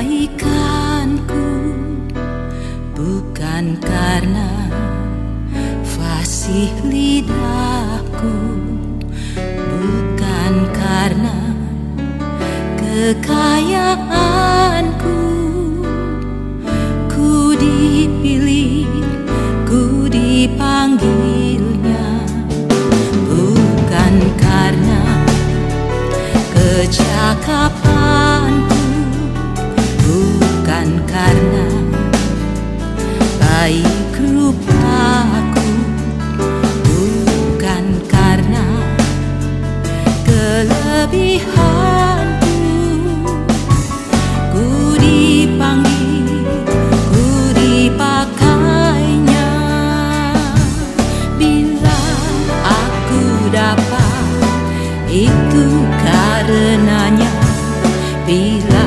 kebaikanku bukan karena fasih lidahku, bukan karena kekayaanku. Ku dipilih, ku dipanggilnya, bukan karena kecakapanku, bukan karena baik rupaku, bukan karena kelebihanku. Ku dipanggil, ku dipakainya. Bila aku dapat, itu karenanya. Bila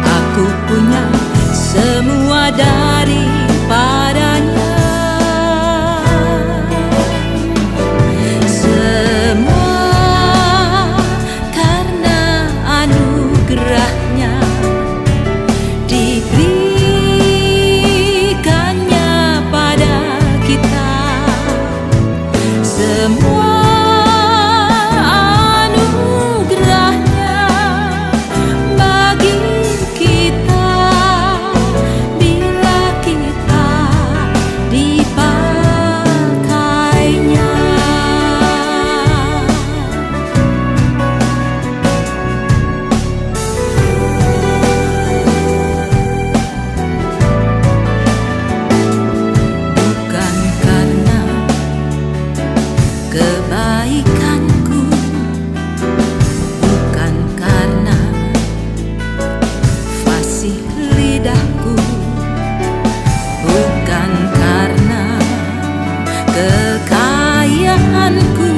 aku punya semua daripadanya, semua karena anugerahnya, diberikannya pada kita. Semua kebaikanku, bukan karena fasih lidahku, bukan karena kekayaanku.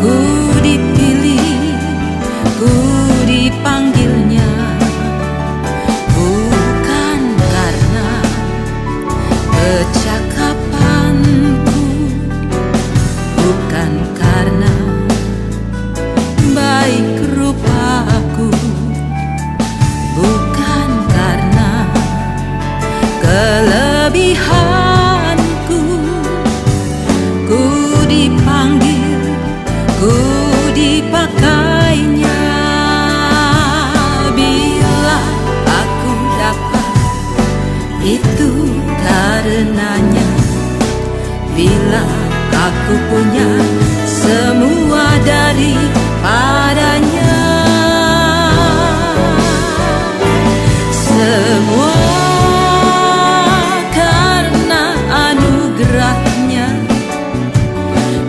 Ku dipilih, ku dipanggilnya, bukan karena kecakapanku, bukan karena baik rupaku, bukan karena kelebihanku. Ku dipanggil, ku dipakainya. Bila aku dapat, itu karenanya. Bila aku punya semua daripadanya, semua karena anugerahnya,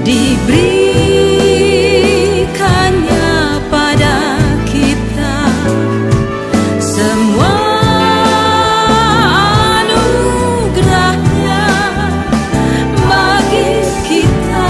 diberikannya pada kita. Semua anugerahnya bagi kita.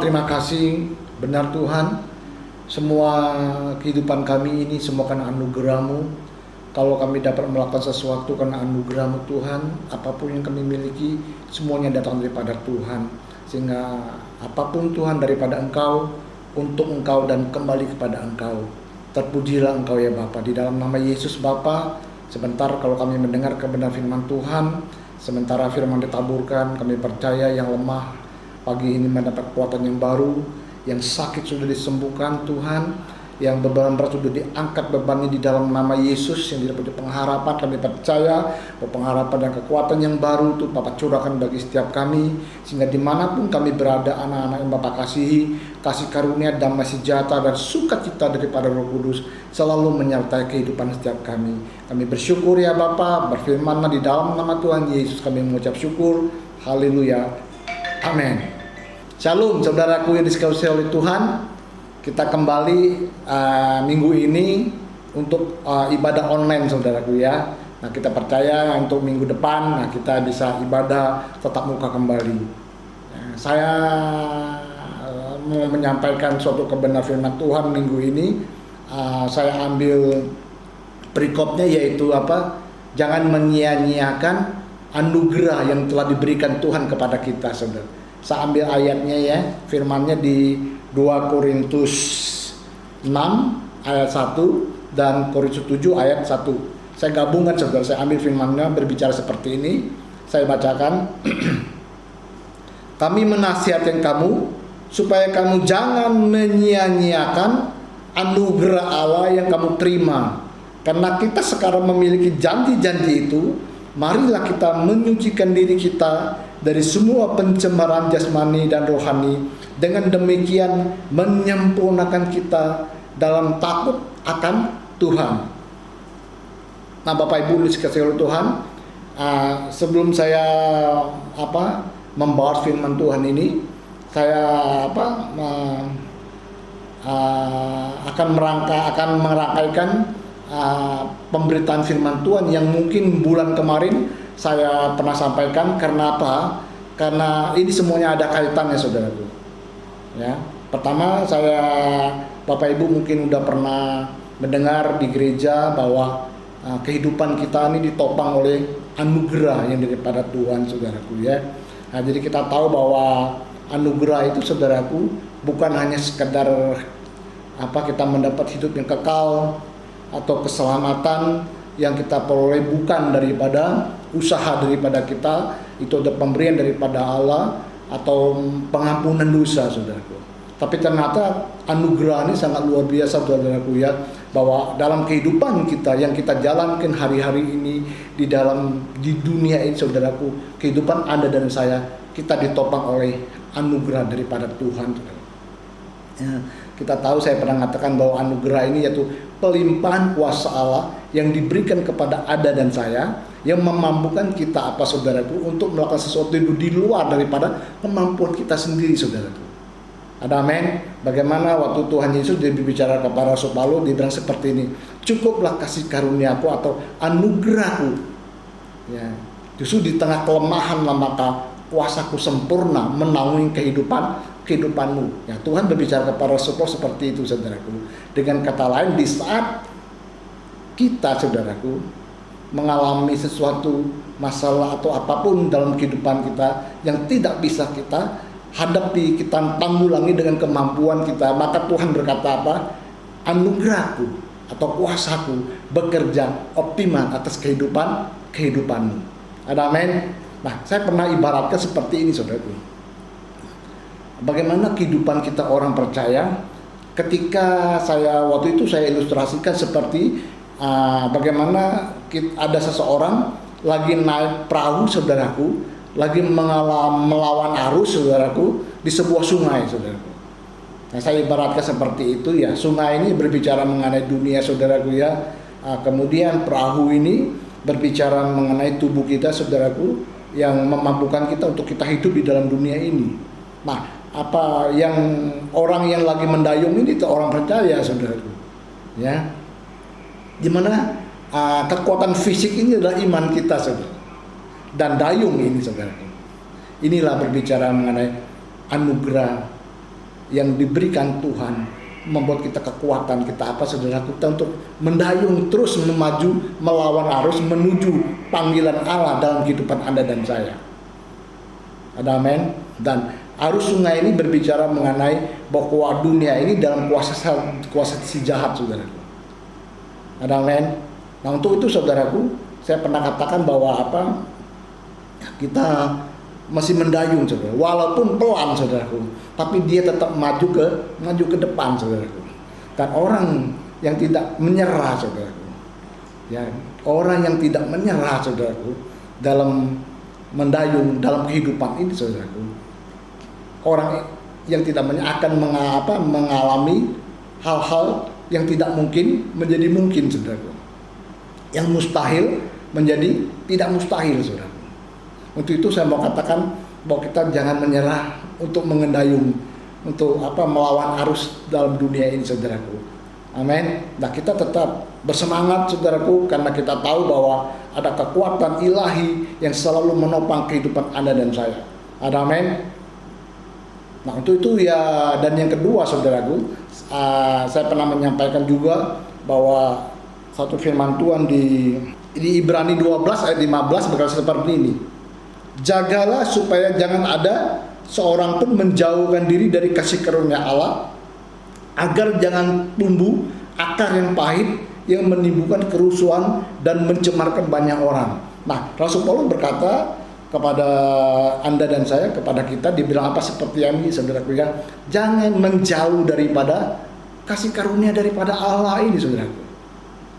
terima kasih, benar Tuhan, semua kehidupan kami ini semua karena anugerah-Mu. Kalau kami dapat melakukan sesuatu karena anugerah-Mu Tuhan, apapun yang kami miliki, semuanya datang daripada Tuhan. Sehingga apapun Tuhan daripada Engkau, untuk Engkau dan kembali kepada Engkau. Terpujilah Engkau ya Bapa, di dalam nama Yesus Bapa. Sebentar kalau kami mendengar kebenaran firman Tuhan, sementara firman ditaburkan, kami percaya yang lemah pagi ini mendapat kekuatan yang baru, yang sakit sudah disembuhkan Tuhan, yang beban berat sudah diangkat bebannya di dalam nama Yesus, yang tidak punya pengharapan. Kami percaya bahwa pengharapan dan kekuatan yang baru itu Bapak curahkan bagi setiap kami, sehingga dimanapun kami berada, anak-anak yang Bapak kasihi, kasih karunia, damai sejahtera dan sukacita daripada Roh Kudus selalu menyertai kehidupan setiap kami. Kami bersyukur ya Bapa, berfirman di dalam nama Tuhan Yesus kami mengucap syukur. Haleluya, amin. Shalom saudaraku yang dikasihi oleh Tuhan. Kita kembali minggu ini untuk ibadah online saudaraku ya. Nah kita percaya untuk minggu depan kita bisa ibadah tatap muka kembali. Saya mau menyampaikan suatu kebenaran firman Tuhan minggu ini. Saya ambil perikopnya yaitu jangan menyia-nyiakan anugerah yang telah diberikan Tuhan kepada kita saudara. Saya ambil ayatnya ya, firmannya di 2 Korintus 6 ayat 1 dan Korintus 7 ayat 1. Saya gabungkan saudara, saya ambil firmannya berbicara seperti ini. Saya bacakan. Kami menasihatkan kamu supaya kamu jangan menyia-nyiakan anugerah Allah yang kamu terima. Karena kita sekarang memiliki janji-janji itu, marilah kita menyucikan diri kita dari semua pencemaran jasmani dan rohani, dengan demikian menyempurnakan kita dalam takut akan Tuhan. Nah Bapak Ibu dikasihi oleh Tuhan, sebelum saya membahas firman Tuhan ini, saya akan merangkaikan pemberitaan firman Tuhan yang mungkin bulan kemarin saya pernah sampaikan. Karena apa? Karena ini semuanya ada kaitannya saudaraku. Ya, pertama Bapak Ibu mungkin udah pernah mendengar di gereja bahwa kehidupan kita ini ditopang oleh anugerah yang daripada Tuhan saudaraku ya. Nah, jadi kita tahu bahwa anugerah itu saudaraku bukan hanya sekedar kita mendapat hidup yang kekal atau keselamatan yang kita peroleh bukan daripada usaha daripada kita, itu ada pemberian daripada Allah atau pengampunan dosa saudaraku. Tapi ternyata anugerah ini sangat luar biasa saudaraku ya, bahwa dalam kehidupan kita yang kita jalankan hari-hari ini di dunia ini saudaraku, kehidupan Anda dan saya, kita ditopang oleh anugerah daripada Tuhan saudara. Ya, kita tahu, saya pernah mengatakan bahwa anugerah ini yaitu pelimpahan kuasa Allah yang diberikan kepada Anda dan saya, yang memampukan kita saudaraku untuk melakukan sesuatu itu di luar daripada kemampuan kita sendiri saudaraku. Ada amin. Bagaimana waktu Tuhan Yesus dia berbicara kepada Rasul Paulus, dia bilang seperti ini, cukuplah kasih karuniaku atau anugerahku ya, justru di tengah kelemahan maka kuasaku sempurna menaungi kehidupanmu ya. Tuhan berbicara kepada Rasul Paulus seperti itu saudaraku. Dengan kata lain, di saat kita saudaraku mengalami sesuatu masalah atau apapun dalam kehidupan kita yang tidak bisa kita hadapi, kita tanggulangi dengan kemampuan kita, maka Tuhan berkata anugerahku atau kuasaku bekerja optimal atas kehidupanmu. Ada amin. Nah, saya pernah ibaratkan seperti ini saudaraku. Bagaimana kehidupan kita orang percaya, ketika waktu itu saya ilustrasikan seperti bagaimana ada seseorang lagi naik perahu saudaraku, lagi melawan arus saudaraku di sebuah sungai saudaraku. Nah, saya ibaratkan seperti itu ya. Sungai ini berbicara mengenai dunia saudaraku ya. Kemudian perahu ini berbicara mengenai tubuh kita saudaraku, yang memampukan kita untuk kita hidup di dalam dunia ini. Nah, orang yang lagi mendayung ini itu orang percaya saudaraku ya, dimana kekuatan fisik ini adalah iman kita saudara, dan dayung ini saudaraku, inilah berbicara mengenai anugerah yang diberikan Tuhan membuat kita kekuatan kita saudaraku, kita untuk mendayung terus memaju melawan arus menuju panggilan Allah dalam kehidupan Anda dan saya. Ada amin. Dan arus sungai ini berbicara mengenai bahwa dunia ini dalam kuasa si jahat, saudaraku. Ada amin. Nah, untuk itu saudaraku, saya pernah katakan bahwa kita masih mendayung, saudara, walaupun pelan, saudaraku, tapi dia tetap maju ke depan, saudaraku. Dan orang yang tidak menyerah, saudaraku, ya, orang yang tidak menyerah, saudaraku, dalam mendayung dalam kehidupan ini, saudaraku, orang yang tidak menyerah akan mengalami hal-hal yang tidak mungkin menjadi mungkin, saudaraku. Yang mustahil menjadi tidak mustahil, saudara. Untuk itu saya mau katakan bahwa kita jangan menyerah untuk mengendayung, untuk melawan arus dalam dunia ini, saudaraku. Amin. Nah, kita tetap bersemangat, saudaraku, karena kita tahu bahwa ada kekuatan ilahi yang selalu menopang kehidupan Anda dan saya. Ada amin. Nah, untuk itu ya. Dan yang kedua, saudaraku, saya pernah menyampaikan juga bahwa satu firman Tuhan di Ibrani 12 ayat 15 berkata seperti ini. Jagalah supaya jangan ada seorang pun menjauhkan diri dari kasih karunia Allah, agar jangan tumbuh akar yang pahit yang menimbulkan kerusuhan dan mencemarkan banyak orang. Nah, Rasul Paulus berkata kepada Anda dan saya, kepada kita, dibilang apa seperti ini, saudaraku, ya, jangan menjauh daripada kasih karunia daripada Allah ini, saudaraku.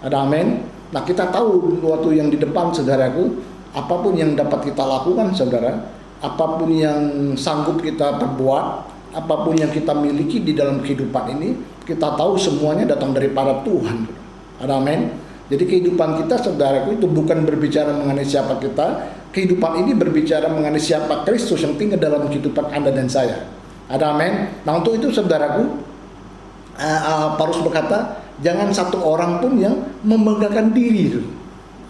Ada amin. Nah, kita tahu waktu yang di depan, saudaraku, apapun yang dapat kita lakukan, saudara, apapun yang sanggup kita perbuat, apapun yang kita miliki di dalam kehidupan ini, kita tahu semuanya datang daripada Tuhan. Ada amin. Jadi kehidupan kita, saudaraku, itu bukan berbicara mengenai siapa kita. Kehidupan ini berbicara mengenai siapa Kristus yang tinggal dalam kehidupan Anda dan saya. Ada amin. Nah, untuk itu, saudaraku, Paulus berkata, jangan satu orang pun yang membanggakan diri.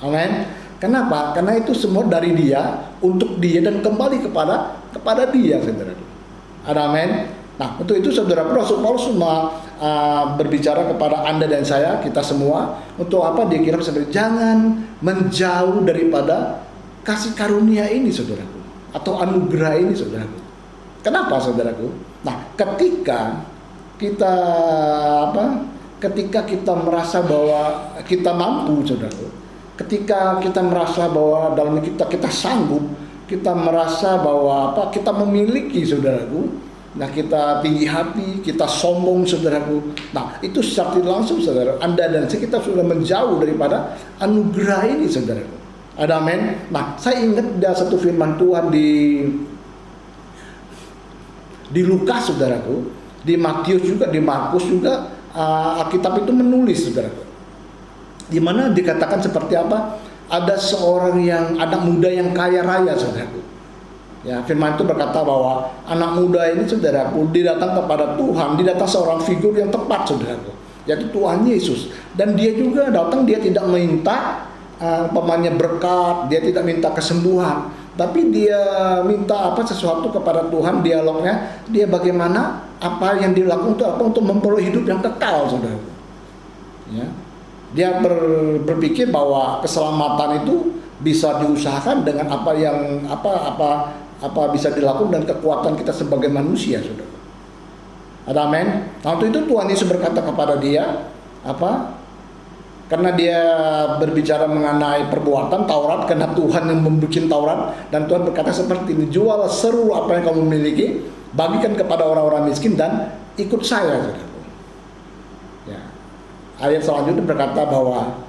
Amin. Kenapa? Karena itu semua dari Dia, untuk Dia, dan kembali kepada Dia, saudara. Ada amin. Nah, untuk itu, saudara, Rasul Paulus berbicara kepada Anda dan saya, kita semua, untuk apa? Dia kira seperti jangan menjauh daripada kasih karunia ini, saudaraku, atau anugerah ini, saudaraku. Kenapa, saudaraku? Nah, ketika kita merasa bahwa kita mampu, saudaraku, ketika kita merasa bahwa dalam kita sanggup, kita merasa bahwa kita memiliki, saudaraku, nah, kita tinggi hati, kita sombong, saudaraku. Nah, itu secara langsung, saudara, Anda dan saya, kita sudah menjauh daripada anugerah ini, saudaraku. Ada amin. Nah, saya ingat ada satu firman Tuhan di Lukas, saudaraku, di Matius juga, di Markus juga, Alkitab itu menulis, saudaraku, di mana dikatakan seperti apa? Ada seorang anak muda yang kaya raya, saudaraku. Ya, firman itu berkata bahwa anak muda ini, saudaraku, didatang kepada Tuhan, didatang seorang figur yang tepat, saudaraku, yaitu Tuhan Yesus. Dan dia juga datang, dia tidak minta pamannya berkat, dia tidak minta kesembuhan, tapi dia minta sesuatu kepada Tuhan. Dialognya, dia bagaimana, apa yang dilakukan untuk memperoleh hidup yang kekal, saudaraku. Ya. Dia berpikir bahwa keselamatan itu bisa diusahakan dengan apa bisa dilakukan dan kekuatan kita sebagai manusia, saudara. Ada amin. Nah, untuk itu Tuhan Yesus berkata kepada dia, karena dia berbicara mengenai perbuatan Taurat, karena Tuhan yang membuat Taurat, dan Tuhan berkata seperti ini, jual seluruh apa yang kamu miliki, bagikan kepada orang-orang miskin, dan ikut saya, saudara. Ya. Ayat selanjutnya berkata bahwa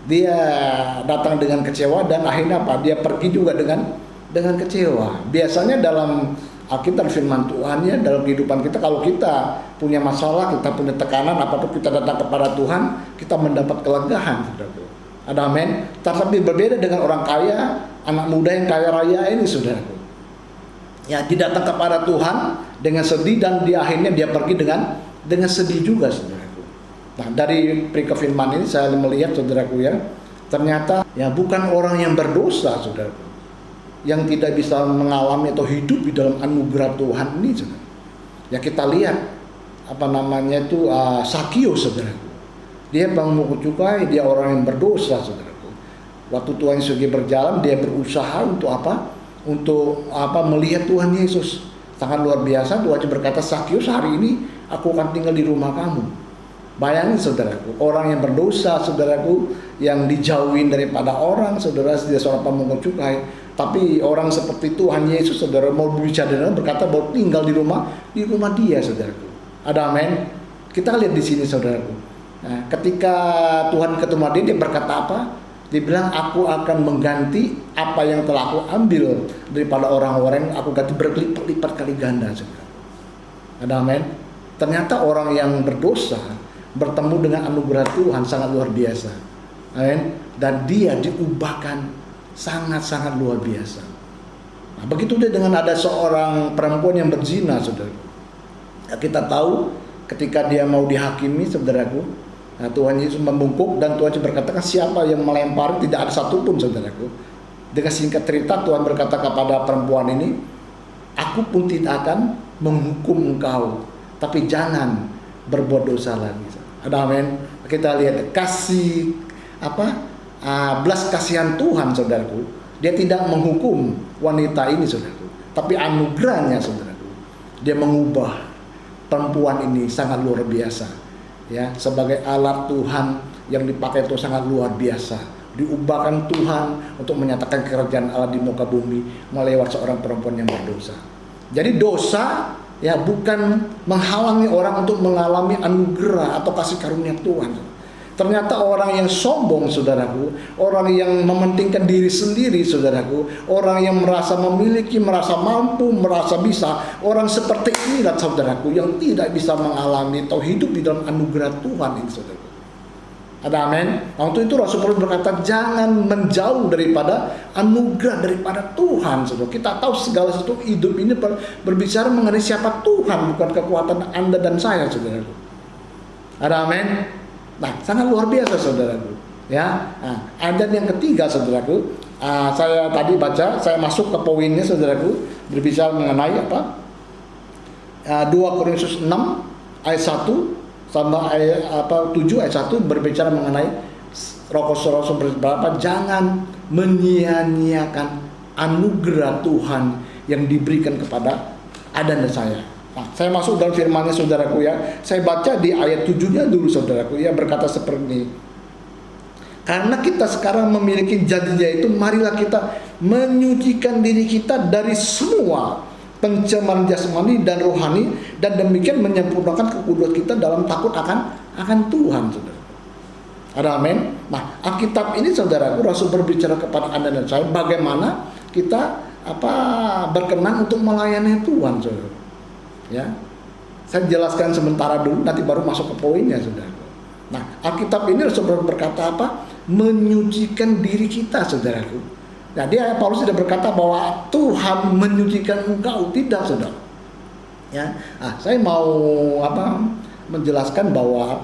dia datang dengan kecewa, dan akhirnya dia pergi juga dengan kecewa. Biasanya dalam Alkitab firman Tuhan, ya, dalam kehidupan kita, kalau kita punya masalah, kita punya tekanan, apapun kita datang kepada Tuhan, kita mendapat kelegaan, saudara. Ada amin. Tapi berbeda dengan orang kaya, anak muda yang kaya raya ini, saudara. Ya, dia datang kepada Tuhan dengan sedih, dan di akhirnya dia pergi dengan sedih juga, saudara. Nah, dari perikop firman ini saya melihat, saudaraku, ya, ternyata ya bukan orang yang berdosa, saudaraku, yang tidak bisa mengalami atau hidup di dalam anugerah Tuhan ini, saudara. Ya kita lihat Sakius, saudaraku. Dia pemungut cukai, dia orang yang berdosa, saudaraku. Waktu Tuhan Yesus berjalan, dia berusaha untuk melihat Tuhan Yesus. Sangat luar biasa. Tuhan Yesus berkata, Sakius, hari ini aku akan tinggal di rumah kamu. Bayangin, saudaraku, orang yang berdosa, saudaraku, yang dijauhin daripada orang, saudara, dia seorang pemungut cukai. Tapi orang seperti Tuhan Yesus, saudara, mau bicara dengan berkata bahwa tinggal di rumah dia, saudaraku. Ada amin. Kita lihat di sini, saudaraku. Nah, ketika Tuhan ketemu dia berkata apa? Dia bilang, aku akan mengganti apa yang telah aku ambil daripada orang-orang, aku ganti berlipat-lipat kali ganda, saudara. Ada amin. Ternyata orang yang berdosa bertemu dengan anugerah Tuhan sangat luar biasa. Amin. Dan dia diubahkan sangat-sangat luar biasa. Nah, begitu dia dengan ada seorang perempuan yang berzina, saudara. Nah, kita tahu ketika dia mau dihakimi, saudaraku, nah, Tuhan Yesus membungkuk dan Tuhan Yesus berkata, siapa yang melempar, tidak ada satupun, saudaraku. Dengan singkat cerita Tuhan berkata kepada perempuan ini, aku pun tidak akan menghukum engkau, tapi jangan berbuat dosa lagi. Ada amin. Kita lihat belas kasihan Tuhan, saudaraku. Dia tidak menghukum wanita ini, saudaraku, tapi anugerahnya, saudaraku, dia mengubah perempuan ini sangat luar biasa. Ya, sebagai alat Tuhan yang dipakai itu sangat luar biasa. Diubahkan Tuhan untuk menyatakan kerajaan Allah di muka bumi melewat seorang perempuan yang berdosa. Jadi dosa ya bukan menghalangi orang untuk mengalami anugerah atau kasih karunia Tuhan. Ternyata orang yang sombong, saudaraku, orang yang mementingkan diri sendiri, saudaraku, orang yang merasa memiliki, merasa mampu, merasa bisa, orang seperti inilah, saudaraku, yang tidak bisa mengalami atau hidup di dalam anugerah Tuhan ini, saudaraku. Ada amin. Waktu itu Rasul Paulus berkata, jangan menjauh daripada anugerah daripada Tuhan, saudara. Kita tahu segala sesuatu hidup ini berbicara mengenai siapa Tuhan, bukan kekuatan Anda dan saya, saudaraku. Ada amin. Nah, sangat luar biasa, saudaraku. Ya, ayat yang ketiga, saudaraku. Saya tadi baca, saya masuk ke poinnya, saudaraku, berbicara mengenai apa? 2 Korintus 6 ayat 1 sama ayat 7 ayat 1 berbicara mengenai Rasul berapa jangan menyia-nyiakan anugerah Tuhan yang diberikan kepada Anda dan saya. Nah, saya masuk dalam firman-Nya, saudaraku, ya. Saya baca di ayat 7-nya dulu, saudaraku, ya, berkata seperti ini. Karena kita sekarang memiliki janjinya itu, marilah kita menyucikan diri kita dari semua pencemaran jasmani dan rohani, dan demikian menyempurnakan kekudusan kita dalam takut akan Tuhan, saudara. Ada amin. Nah, Alkitab ini, saudaraku, Rasul berbicara kepada Anda dan saya bagaimana kita berkenan untuk melayani Tuhan, saudara. Ya, saya jelaskan sementara dulu, nanti baru masuk ke poinnya, saudara. Nah, Alkitab ini Rasul berkata apa? Menyucikan diri kita, saudaraku. Nah, Paulus tidak berkata bahwa Tuhan menyucikan engkau, tidak, saudara. Ya, saya mau menjelaskan bahwa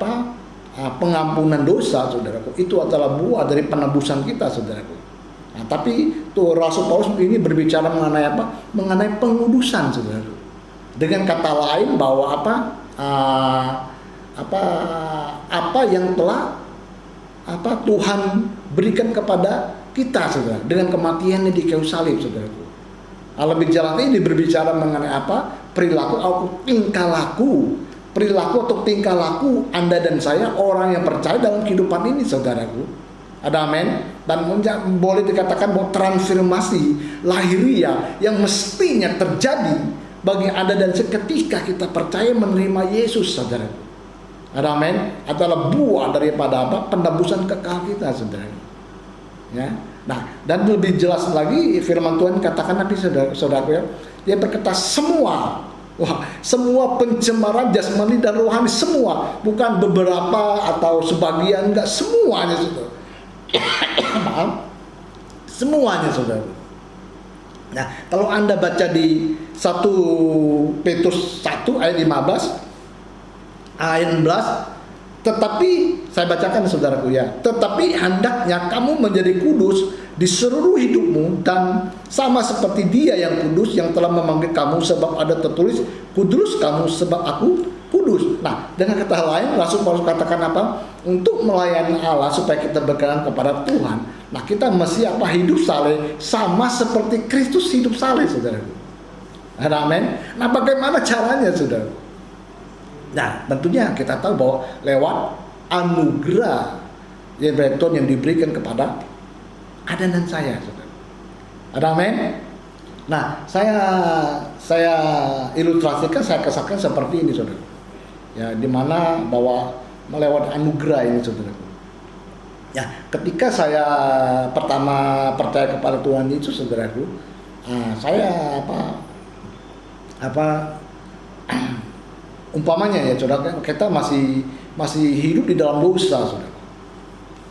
pengampunan dosa, saudaraku, itu adalah buah dari penebusan kita, saudaraku. Nah, tapi tuh Rasul Paulus ini berbicara mengenai apa? Mengenai pengudusan, saudaraku. Dengan kata lain bahwa apa yang telah Tuhan berikan kepada kita, saudara, dengan kematiannya di kayu salib, saudaraku. Lebih jelas ini berbicara mengenai apa? Perilaku atau tingkah laku Anda dan saya, orang yang percaya dalam kehidupan ini, saudaraku. Ada amin. Dan boleh dikatakan bahwa transformasi lahiriah yang mestinya terjadi bagi Anda dan seketika kita percaya menerima Yesus, saudara. Ada amin. Adalah buah daripada apa? Penebusan kekal kita, saudara. Ya. Nah, dan lebih jelas lagi firman Tuhan katakan nanti, saudaraku, ya. Dia berkata semua pencemaran jasmani dan rohani, semua, bukan beberapa atau sebagian, enggak, semuanya, saudara. Maaf. Semuanya, saudara. Nah, kalau Anda baca di 1 Petrus 1 ayat 15 ayat 16, Tetapi saya bacakan saudaraku ya. Tetapi hendaknya kamu menjadi kudus di seluruh hidupmu, dan sama seperti Dia yang kudus yang telah memanggil kamu, sebab ada tertulis, kudus kamu sebab aku kudus. Nah, dengan kata lain Rasul Paulus katakan apa? Untuk melayani Allah supaya kita berkenan kepada Tuhan. Nah, kita mesti apa? Hidup saleh sama seperti Kristus hidup saleh, saudaraku. Amin. Nah, bagaimana caranya, saudara? Nah, tentunya kita tahu bahwa lewat anugerah yang diberikan kepada Anda dan saya, saudara. Amin. Nah, saya ilustrasikan, saya kesakan seperti ini, saudara. Ya, dimana bahwa melewat anugerah ini, saudara. Ya, ketika saya pertama percaya kepada Tuhan Yesus, saudaraku, saya umpamanya ya, saudara, kita masih hidup di dalam dosa, saudara.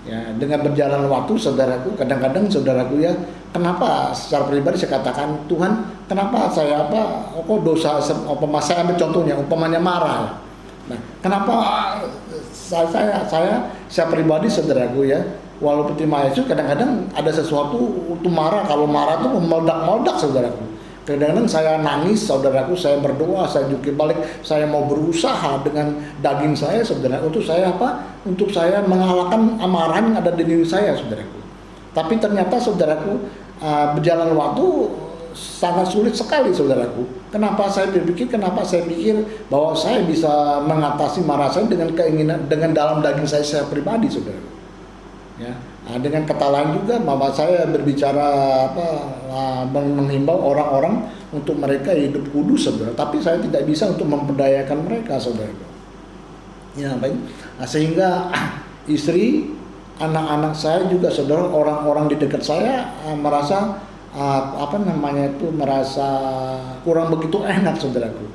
Ya, dengan berjalan waktu, saudaraku, kadang-kadang saudaraku ya, kenapa secara pribadi saya katakan, Tuhan, kenapa saya kok dosa, saya ambil contohnya, umpamanya marah. Nah, kenapa saya pribadi, saudaraku ya, walaupun terima Yesus, kadang-kadang ada sesuatu untuk marah. Kalau marah tuh meledak-meledak, saudaraku. Kadang-kadang saya nangis, saudaraku, saya berdoa, saya jungkir balik, saya mau berusaha dengan daging saya, saudara, untuk saya untuk saya mengalahkan amarah yang ada di diri saya, saudaraku. Tapi ternyata, saudaraku, berjalan waktu sangat sulit sekali, saudaraku. Kenapa saya pikir bahwa saya bisa mengatasi marah saya dengan keinginan, dengan dalam daging saya pribadi, saudaraku. Ya. Dengan kata lain juga, bahwa saya berbicara menghimbau orang-orang untuk mereka hidup kudus, saudara. Tapi saya tidak bisa untuk memperdayakan mereka, saudara. Ya, baik. Nah, sehingga istri, anak-anak saya juga, saudara, orang-orang di dekat saya merasa merasa kurang begitu enak, saudaraku.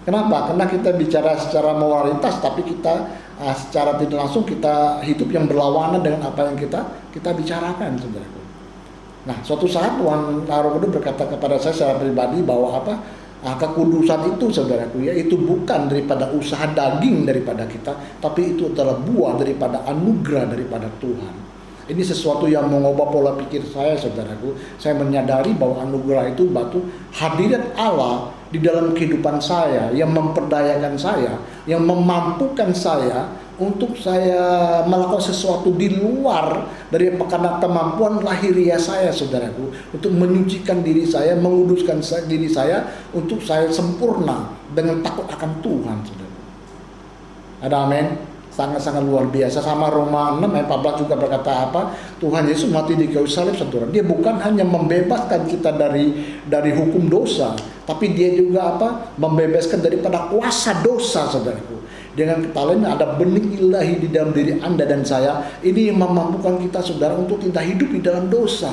Kenapa? Karena kita bicara secara moralitas, tapi kita secara tidak langsung kita hidup yang berlawanan dengan apa yang kita bicarakan, saudaraku. Nah, suatu saat Tuhan Roh Kudus berkata kepada saya secara pribadi bahwa kekudusan itu, saudaraku ya, itu bukan daripada usaha daging daripada kita, tapi itu adalah buah daripada anugerah daripada Tuhan. Ini sesuatu yang mengubah pola pikir saya, saudaraku. Saya menyadari bahwa anugerah itu batu hadirat Allah di dalam kehidupan saya, yang memperdayakan saya, yang memampukan saya untuk saya melakukan sesuatu di luar dari karena kemampuan lahiriah saya, saudaraku, untuk menyucikan diri saya, menguduskan diri saya, untuk saya sempurna dengan takut akan Tuhan, saudara. Ada amin. Sangat-sangat luar biasa. Sama Roma 6 ayat 14 juga berkata Tuhan Yesus mati di kayu salib, saudara. Dia bukan hanya membebaskan kita dari hukum dosa, tapi dia juga membebaskan daripada kuasa dosa, saudaraku. Dengan kata lain, ada benih ilahi di dalam diri Anda dan saya. Ini yang memampukan kita, saudara, untuk tidak hidup di dalam dosa.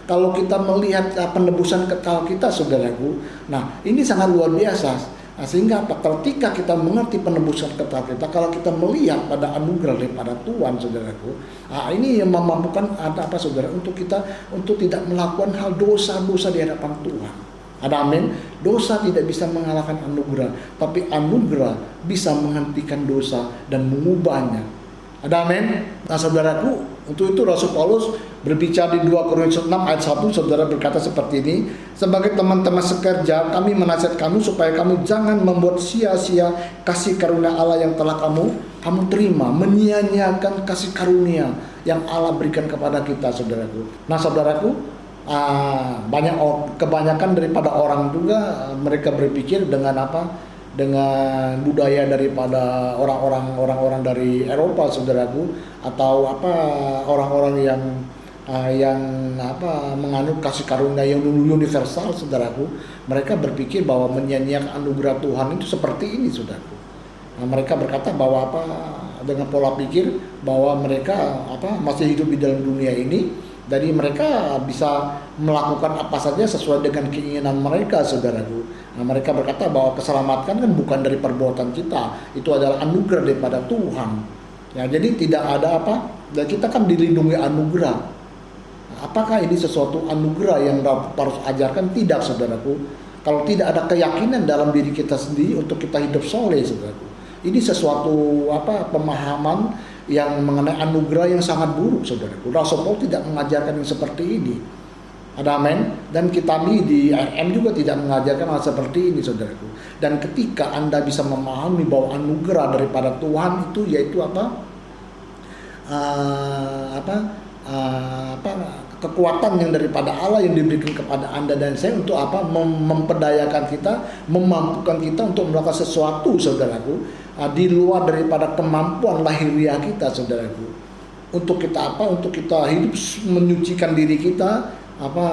Kalau kita melihat penebusan kekal kita, saudaraku, nah ini sangat luar biasa. Nah, sehingga ketika kita mengerti penebusan kekal kita, kalau kita melihat pada anugerah daripada Tuhan, saudaraku, ini yang memampukan saudara, untuk kita untuk tidak melakukan hal dosa-dosa di hadapan Tuhan. Ada amin. Dosa tidak bisa mengalahkan anugerah, tapi anugerah bisa menghentikan dosa dan mengubahnya. Ada amin. Nah, saudaraku, untuk itu Rasul Paulus berbicara di 2 Korintus 6 ayat 1, saudara, berkata seperti ini, sebagai teman-teman sekerja, kami menasihat kamu supaya kamu jangan membuat sia-sia kasih karunia Allah yang telah kamu terima, menyia-nyiakan kasih karunia yang Allah berikan kepada kita, saudaraku. Nah, saudaraku, kebanyakan daripada orang juga mereka berpikir dengan dengan budaya daripada orang-orang dari Eropa, saudaraku, atau orang-orang yang menganut kasih karunia yang universal, saudaraku. Mereka berpikir bahwa menyia-nyiakan anugerah Tuhan itu seperti ini, saudaraku. Nah, mereka berkata bahwa dengan pola pikir bahwa mereka masih hidup di dalam dunia ini, jadi mereka bisa melakukan apa saja sesuai dengan keinginan mereka, saudaraku. Nah, mereka berkata bahwa keselamatan kan bukan dari perbuatan kita, itu adalah anugerah daripada Tuhan. Ya, jadi tidak ada dan kita kan dilindungi anugerah. Nah, apakah ini sesuatu anugerah yang harus ajarkan? Tidak, saudaraku. Kalau tidak ada keyakinan dalam diri kita sendiri untuk kita hidup soleh, saudaraku. Ini sesuatu pemahaman yang mengenai anugerah yang sangat buruk, saudaraku. Rasul Paulus tidak mengajarkan yang seperti ini. Ada amin. Dan kami di RM juga tidak mengajarkan hal seperti ini, saudaraku. Dan ketika Anda bisa memahami bahwa anugerah daripada Tuhan itu yaitu kekuatan yang daripada Allah yang diberikan kepada Anda dan saya untuk memperdayakan kita, memampukan kita untuk melakukan sesuatu, saudaraku, di luar daripada kemampuan lahiriah kita, saudaraku. Untuk kita untuk kita hidup menyucikan diri kita,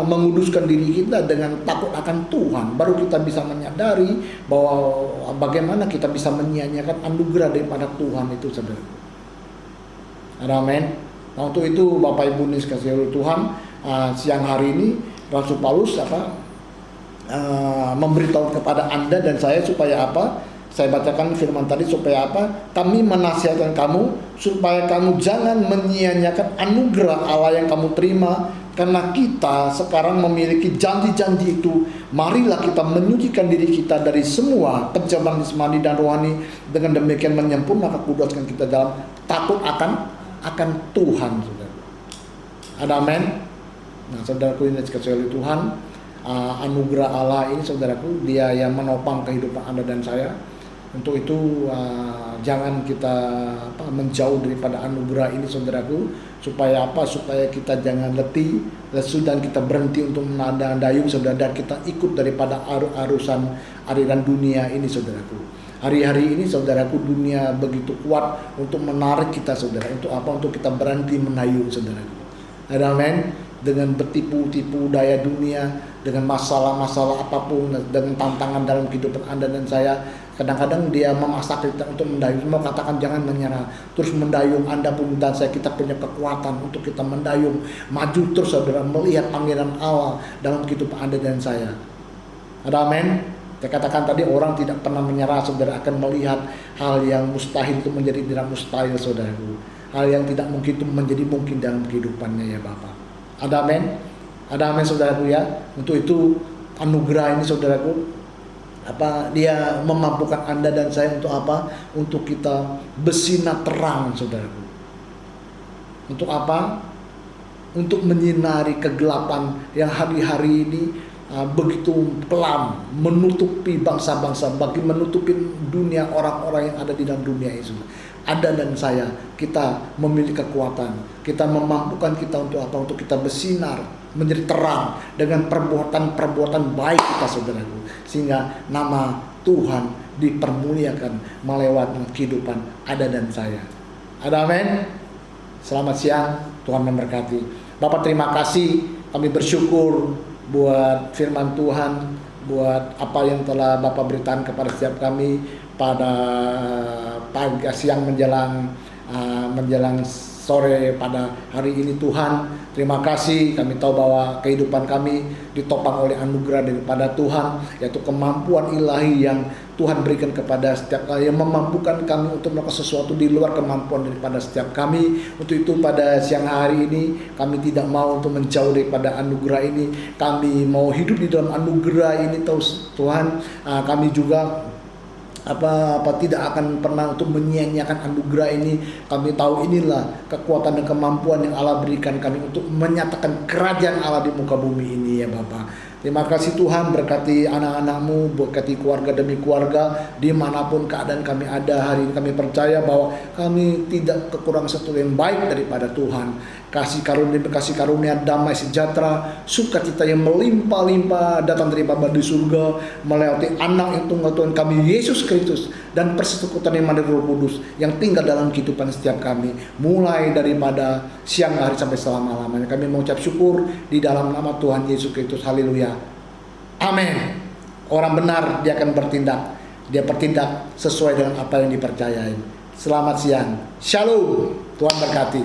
menguduskan diri kita dengan takut akan Tuhan, baru kita bisa menyadari bahwa bagaimana kita bisa menyia-nyiakan anugerah daripada Tuhan itu, saudaraku. Amin. Nah, untuk itu Bapak Ibu dikasihi oleh Tuhan, siang hari ini Rasul Paulus memberitahu kepada Anda dan saya supaya saya bacakan firman tadi, supaya kami menasihatkan kamu supaya kamu jangan menyia-nyiakan anugerah Allah yang kamu terima, karena kita sekarang memiliki janji-janji itu. Marilah kita menyucikan diri kita dari semua pencemaran jasmani dan rohani, dengan demikian menyempurnakan kekudusan kita dalam takut akan Tuhan, saudara. Ada amin. Nah, saudaraku ini dikasihi oleh Tuhan, anugerah Allah ini, saudaraku, dia yang menopang kehidupan Anda dan saya. Untuk itu jangan kita menjauh daripada anugerah ini, saudaraku, supaya supaya kita jangan letih, lesu, dan kita berhenti untuk menandang-dayung, saudara, dan kita ikut daripada arusan aliran dunia ini, saudaraku. Hari-hari ini, saudaraku, dunia begitu kuat untuk menarik kita, saudara. Untuk Untuk kita berhenti menayung, saudaraku. Amin. Dengan bertipu-tipu daya dunia, dengan masalah-masalah apapun, dengan tantangan dalam kehidupan Anda dan saya, kadang-kadang dia memaksa kita untuk mendayung. Mau katakan jangan menyerah, terus mendayung. Anda pun dan saya, kita punya kekuatan untuk kita mendayung, maju terus, saudara, melihat panggilan Allah dalam kehidupan Anda dan saya. Ada amin. Saya katakan tadi, orang tidak pernah menyerah, saudara, akan melihat hal yang mustahil itu menjadi tidak mustahil, saudaraku. Hal yang tidak mungkin itu menjadi mungkin dalam kehidupannya, ya Bapak. Ada amin. Ada amin, saudaraku, ya. Untuk itu anugerah ini, saudaraku, dia memampukan Anda dan saya untuk untuk kita bersinar terang, saudaraku. Untuk untuk menyinari kegelapan yang hari-hari ini begitu kelam menutupi bangsa-bangsa, bagi menutupi dunia, orang-orang yang ada di dalam dunia itu. Anda dan saya, kita memiliki kekuatan, kita memampukan kita untuk untuk kita bersinar, menjadi terang dengan perbuatan-perbuatan baik kita, saudaraku, sehingga nama Tuhan dipermuliakan melewati kehidupan Anda dan saya. Ada amin. Selamat siang, Tuhan memberkati. Bapak, terima kasih, kami bersyukur buat firman Tuhan, buat apa yang telah Bapak beritakan kepada setiap kami pada siang menjelang sore pada hari ini. Tuhan, terima kasih. Kami tahu bahwa kehidupan kami ditopang oleh anugerah daripada Tuhan, yaitu kemampuan ilahi yang Tuhan berikan kepada setiap kami, yang memampukan kami untuk melakukan sesuatu di luar kemampuan daripada setiap kami. Untuk itu pada siang hari ini kami tidak mau untuk menjauh daripada anugerah ini. Kami mau hidup di dalam anugerah ini, Tuhan. Kami juga tidak akan pernah untuk menyia-nyiakan anugerah ini. Kami tahu inilah kekuatan dan kemampuan yang Allah berikan kami untuk menyatakan kerajaan Allah di muka bumi ini, ya Bapak. Terima kasih Tuhan, berkati anak-anak-Mu, berkati keluarga demi keluarga, dimanapun keadaan kami ada hari ini. Kami percaya bahwa kami tidak kekurangan satu yang baik daripada Tuhan. Kasih karunia, damai sejahtera, sukacita yang melimpah-limpah datang dari Bapa di surga, melewati anak yang tunggal Tuhan kami, Yesus Kristus, dan persekutuan yang dari Roh Kudus yang tinggal dalam kehidupan setiap kami, mulai daripada siang hari sampai selama-lamanya. Kami mengucap syukur di dalam nama Tuhan Yesus Kristus. Haleluya. Amin. Orang benar dia akan bertindak. Dia bertindak sesuai dengan apa yang dipercayai. Selamat siang. Shalom. Tuhan berkati.